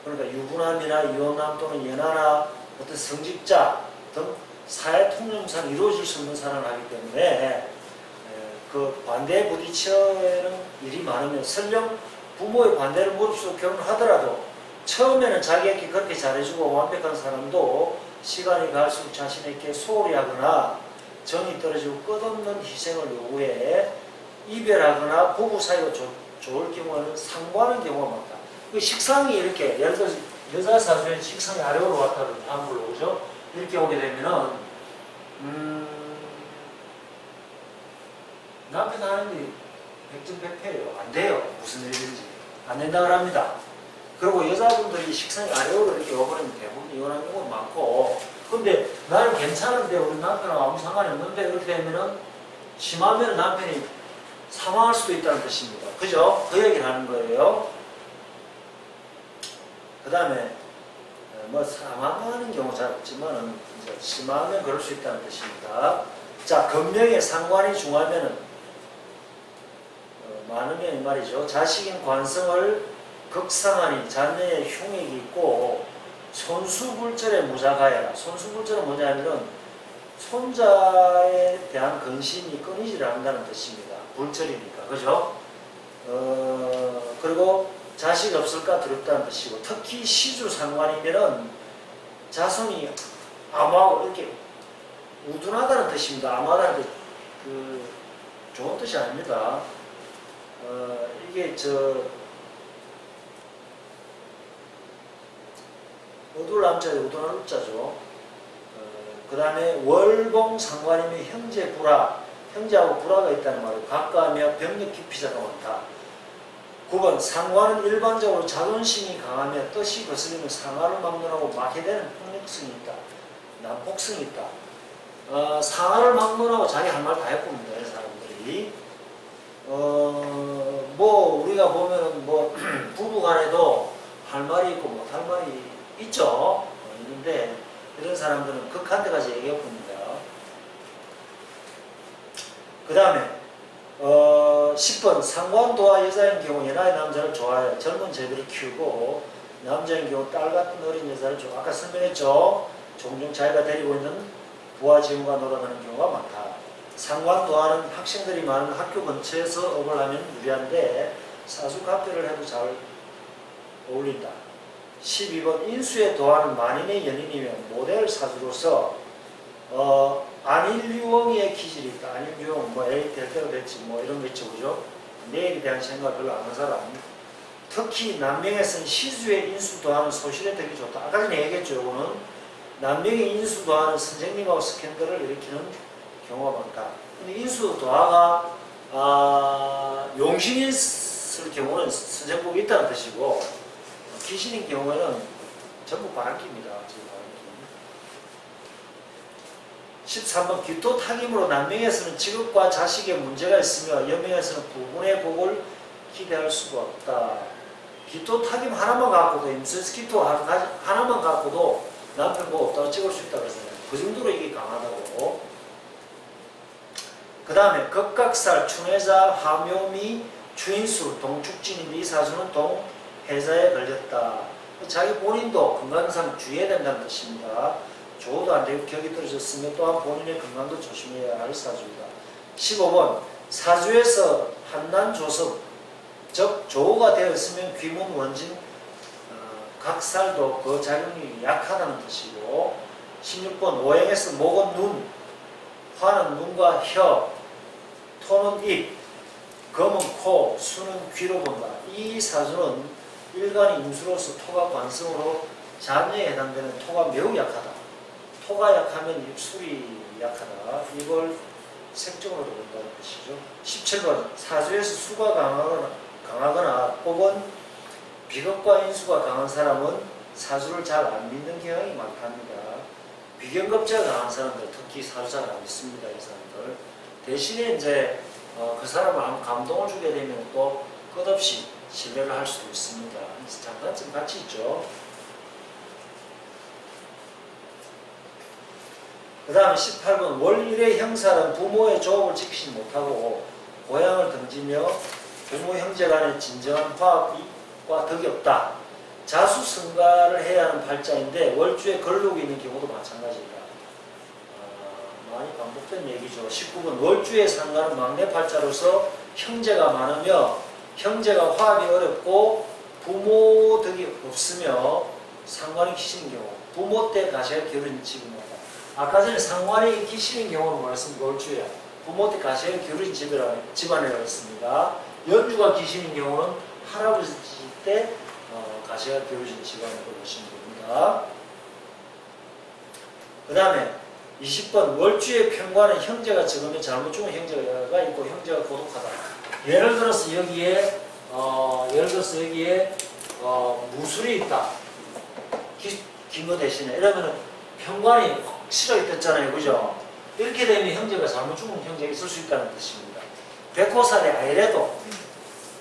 [SPEAKER 1] 그러니까 유부남이나 이혼남 또는 연하나 어떤 성직자 등 사회 통념상 이루어질 수 없는 사람을 하기 때문에 그 반대에 부딪히는 일이 많으면 설령 부모의 반대를 무릅쓰고 결혼하더라도 처음에는 자기에게 그렇게 잘해주고 완벽한 사람도 시간이 갈수록 자신에게 소홀히 하거나 정이 떨어지고 끝없는 희생을 요구해 이별하거나 부부 사이가 좋을 경우에는 상고하는 경우가 많다. 그 식상이 이렇게 예를 들어서 여자 사주에 식상이 아래로 왔다든지 한글로 그죠? 이렇게 오게 되면은 남편 하는 일이 백전백패예요. 안 돼요. 무슨 일인지 안 된다고 합니다. 그리고 여자분들이 식상이 아래로 이렇게 오버리면 대부분 이혼하는 경우가 많고, 근데 나는 괜찮은데 우리 남편하고 아무 상관이 없는데 이렇게 되면은 심하면 남편이 사망할 수도 있다는 뜻입니다. 그죠? 그 얘기를 하는 거예요. 그 다음에 뭐 사망하는 경우 잘 없지만은 이제 심하면 그럴 수 있다는 뜻입니다. 자, 금명의 상관이 중하면은 많으면 이 말이죠. 자식인 관성을 극상하니 자녀의 흉액이 있고 손수불절에 무자가해라. 손수불절은 뭐냐면은 손자에 대한 근심이 끊이지를 않는다는 뜻입니다. 불절이니까, 그죠? 그리고 자식이 없을까 두렵다는 뜻이고, 특히 시주 상관이면은 자손이 암하고 이렇게 우둔하다는 뜻입니다. 암하다는 뜻, 좋은 뜻이 아닙니다. 이게 어두울 남자에 우둔할 우자죠. 그 다음에 월봉 상관이면 형제 불화, 형제하고 불화가 있다는 말이고, 각가하며 병력 기피자가 많다. 9번 상관은 일반적으로 자존심이 강하며 뜻이 거슬리면 상하를 막론하고 막해되는 폭력성이 있다. 난폭성이 있다. 상하를 막론하고 자기 할 말 다 해봅니다. 이 사람들이. 뭐 우리가 보면은 뭐 부부간에도 할 말이 있고 못할 말이 있죠. 있는데 이런 사람들은 극한 데까지 얘기해 봅니다. 그 다음에 10번 상관도와 여자인 경우 연하의 남자를 좋아해 젊은 제비를 키우고, 남자인 경우 딸 같은 어린 여자를 좋아. 아까 설명했죠. 종종 자기가 데리고 있는 부하 지원과 놀아가는 경우가 많다. 상관도와는 학생들이 많은 학교 근처에서 업을 하면 유리한데 사수학교를 해도 잘 어울린다. 12번 인수의 도화는 만인의 연인이며 모델 사주로서 안일유형의 기질이 있다. 안일유형, 뭐 에이 될 때가 됐지, 뭐 이런 거 있죠, 그죠? 내일에 대한 생각 별로 안 하는 사람. 특히 남명에서는 시주의 인수도화는 소실에 되게 좋다. 아까 전에 얘기했죠, 이거는. 남명의 인수도화는 선생님하고 스캔들을 일으키는 경우가 많다. 근데 인수도화가 용신이 있을 경우는 선생복이 있다는 뜻이고, 귀신인 경우에는 전부 바람기입니다. 13번 기토 타김으로 남명에서는 직업과 자식에 문제가 있으며 여명에서는 부분의 복을 기대할 수가 없다. 기토 타김 하나만 갖고도 임수에서 기토 하나만 갖고도 남편 복 없다고 찍을 수 있다고 했잖아요. 그 정도로 이게 강하다고. 그 다음에 극각살, 충해자, 화묘미, 추인술, 동축진인데 이 사주는 동해자에 걸렸다. 자기 본인도 건강상 주의해야 된다는 뜻입니다. 조도 안 되고 격이 떨어졌으며 또한 본인의 건강도 조심해야 할 사주이다. 15번 사주에서 한난조섭, 즉 조우가 되었으면 귀문 원진 각살도 그 작용이 약하다는 뜻이고, 16번 오행에서 목은 눈, 화는 눈과 혀, 토는 입, 검은 코, 수는 귀로 본다. 이 사주는 일간이 임수로서 토가 관성으로 자녀에 해당되는 토가 매우 약하다. 토가 약하면 입술이 약하다. 이걸 색적으로도 본다는 뜻이죠. 17번 사주에서 수가 강하거나 혹은 비겁과 인수가 강한 사람은 사주를 잘 안 믿는 경향이 많답니다. 비견급제가 강한 사람들 특히 사주 잘 안 믿습니다. 이 사람들. 대신에 이제 그 사람을 한번 감동을 주게 되면 또 끝없이 신뢰를 할 수도 있습니다. 장단점 같이 있죠. 그 다음에 18번 월일의 형살은 부모의 조업을 지키지 못하고 고향을 등지며 부모 형제 간의 진정한 화합과 덕이 없다. 자수성가를 해야 하는 팔자인데 월주에 걸록이 있는 경우도 마찬가지입니다. 많이 반복된 얘기죠. 19번 월주의 상가는 막내 팔자로서 형제가 많으며 형제가 화합이 어렵고 부모 덕이 없으며 상관이 기시는 경우 부모 때 가셔야 결혼이 지금하다. 아까 전에 상관이 기시는 경우는 말씀 월주야. 부모 때 가셔야 결혼이 집안이라고 했습니다. 연주가 기시는 경우는 할아버지 때 가셔야 겨루신 집안이라고 보시면 됩니다. 그 다음에 20번 월주의 편관은 형제가 적으면 잘못 죽은 형제가 있고 형제가 고독하다. 예를 들어서 여기에 무술이 있다. 긴거 대신에 이러면은 편관이 확실하게 됐잖아요, 그죠? 이렇게 되면 형제가 잘못 죽은 형제가 있을 수 있다는 뜻입니다. 백호살이 아니래도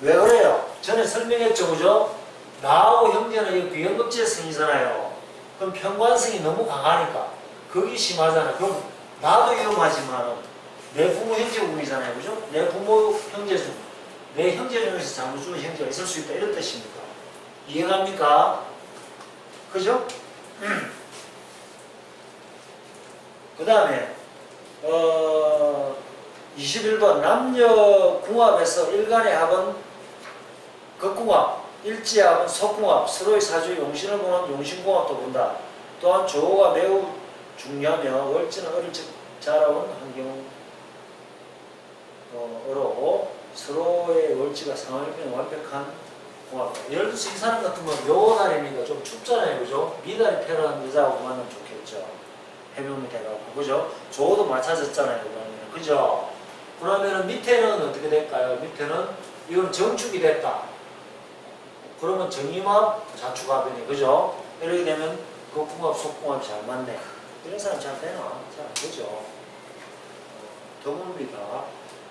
[SPEAKER 1] 왜 그래요? 전에 설명했죠, 그죠? 나하고 형제는 이 비연급제성이잖아요. 그럼 편관성이 너무 강하니까 그게 심하잖아. 그럼 나도 위험하지만 내 부모 형제분이잖아요. 그죠? 내 부모 형제 중, 내 형제 중에서 잘못 죽은 형제가 있을 수 있다. 이런 뜻입니까? 이해갑니까? 그죠? 그 다음에 21번 남녀 궁합에서 일간의 합은 극궁합, 일지합은 속궁합, 서로의 사주의 용신을 보는 용신궁합도 본다. 또한 조호가 매우 중요하며 월지는 어릴 적 자라온 환경으로 서로의 월지가 상황이면 완벽한 궁합. 예를 들어서 이 사람 같은 건 묘달이니까 좀 춥잖아요. 그죠? 미달이 태어난 여자하고 만나면 좋겠죠. 해명이 돼갖고. 그죠? 조호도 맞춰졌잖아요. 그러면. 그죠? 그러면은 밑에는 어떻게 될까요? 밑에는 이건 정축이 됐다. 그러면 정임합, 자축합이네. 그죠? 이렇게 되면 극궁합, 속궁합이 잘 맞네. 이런 사람 잘 되나? 잘 안 되죠. 드뭅니다.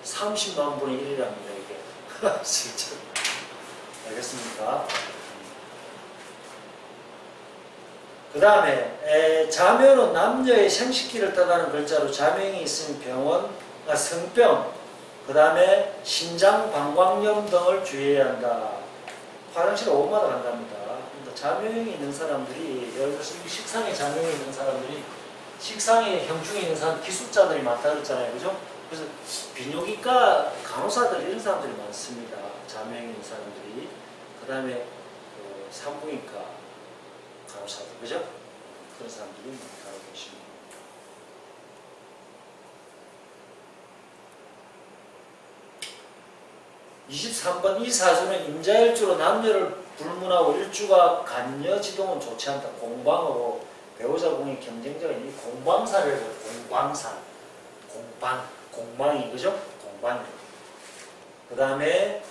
[SPEAKER 1] 30만 분의 1이랍니다. 이게. 진짜. 알겠습니까? 그 다음에 자묘는 남녀의 생식기를 뜻하는 글자로 자명이 있으면 병원, 성병, 그 다음에 신장, 방광염 등을 주의해야 한다. 화장실 5분마다 간답니다. 그러니까 자명이 있는 사람들이, 예를 들어서 식상에 자명이 있는 사람들이, 식상에 형중이 있는 사람, 기술자들이 많다 그랬잖아요. 그죠? 그래서 비뇨기과 간호사들 이런 사람들이 많습니다. 자명이 있는 사람들이. 그 다음에 산부인과 간호사들, 그죠? 그런 사람들이 많다고 계십니다. (23번) 이 사주는 임자일주로 남녀를 불문하고 일주가 간여지동은 좋지 않다. 공방으로 배우자 궁의 경쟁자가 이 공방사를 해요. 공방사. 공방이 그죠? 공방이. 그 다음에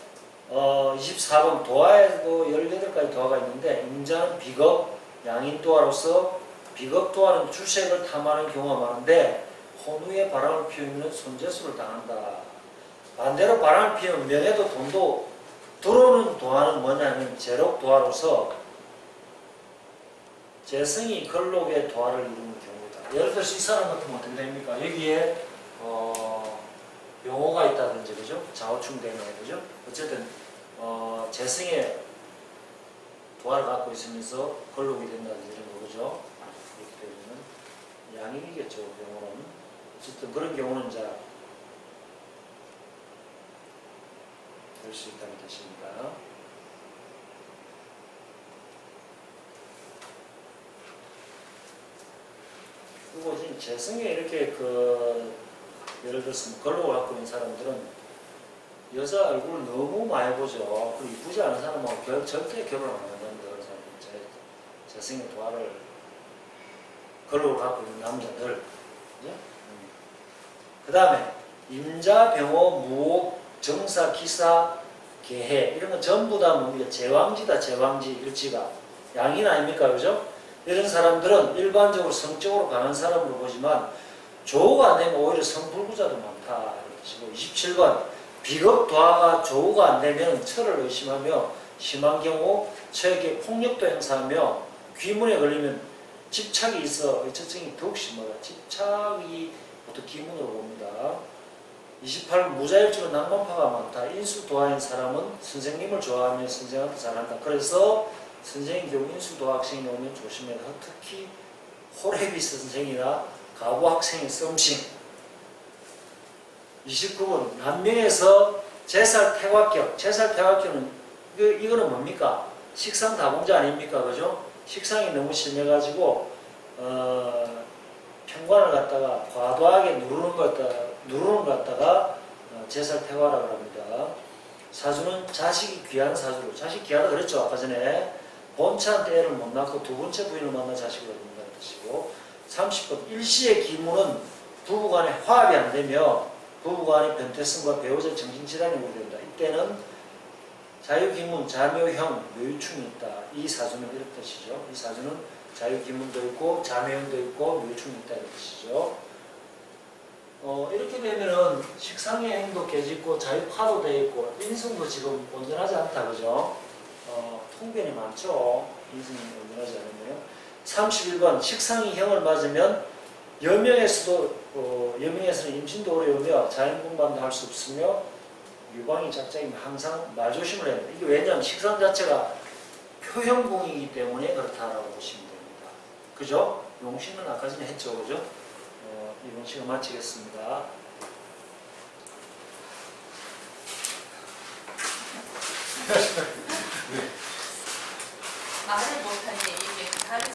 [SPEAKER 1] 24번 도화에도 18가지 도화가 있는데 임자는 비겁, 양인도화로서 비겁도화는 주색을 탐하는 경우가 많은데 혼후에 바람을 피우면 손재수를 당한다. 반대로 바람을 피우면 명예도 돈도 들어오는 도화는 뭐냐면 제록도화로서 재성이 걸록의 도화를 이루는 경우다. 예를 들어서 이 사람 같은 건 어떻게 됩니까? 여기에 용호가 있다든지 그죠? 좌우충되는 거죠? 어쨌든 재성의 도화를 갖고 있으면서 걸록이 된다든지 이런 거죠. 이렇게 되면 양인이겠죠. 용호는 어쨌든 그런 경우는 자 될 수 있다는 뜻입니다. 그리고 지금 재성에 이렇게 예를 들어서 걸록을 갖고 있는 사람들은 여자 얼굴을 너무 많이 보죠. 그리고 이쁘지 않은 사람하고 절대 결혼 안 한답니다. 그래서 재성의 도화를 걸록을 갖고 있는 남자들. 그 다음에 임자, 병호, 무옥, 정사, 기사, 계해 이런 건 전부 다 뭡니까? 제왕지다. 제왕지 일지가 양인 아닙니까? 그죠? 이런 사람들은 일반적으로 성적으로 강한 사람으로 보지만 조우가 안 되면 오히려 성불구자도 많다. 27번 비겁 도화가 조우가 안 되면 철을 의심하며 심한 경우 처에게 폭력도 행사하며 귀문에 걸리면 집착이 있어 의처증이 더욱 심하다. 집착이 보통 기문으로 봅니다. 28 무자일주로 낭만파가 많다. 인수도화인 사람은 선생님을 좋아하며 선생한테 잘한다. 그래서 선생님 경우 인수도화 학생이 오면 조심해라. 특히 호레비스 선생이나 가부 학생의 썸씽. 29번 남명에서 제살태화격. 제살태화격은 이거는 뭡니까? 식상다봉자 아닙니까? 그죠? 식상이 너무 심해가지고 편관을 갖다가 과도하게 누르는 것 갖다가 제살태화라고 합니다. 사주는 자식이 귀한 사주로. 자식 귀하다 그랬죠 아까 전에. 본체한테 애를 못 낳고 두 번째 부인을 만나 자식을 얻는다는 뜻이고. 30번 일시의 기문은 부부간에 화합이 안 되며 부부간의 변태성과 배우자 정신질환이 우려된다. 이때는 자유기문, 자묘형, 묘유충이 있다. 이 사주는 이런 뜻이죠. 이 사주는 자유기문도 있고 자묘형도 있고 묘유충이 있다 이런 뜻이죠. 이렇게 되면은 식상의 행도 깨지고 자유파도 되어 있고 인성도 지금 온전하지 않다. 그죠? 통변이 많죠. 인생이 온전하지 않으면. 31번 식상이형을 맞으면 여명에서는 임신도 오래 오며 자연분만도 할 수 없으며 유방이 작작이면 항상 말조심을 해야 돼요. 이게 왜냐하면 식상 자체가 표현공이기 때문에 그렇다라고 보시면 됩니다. 그죠? 용신은 아까 전에 했죠. 그죠? 이번 시간 마치겠습니다.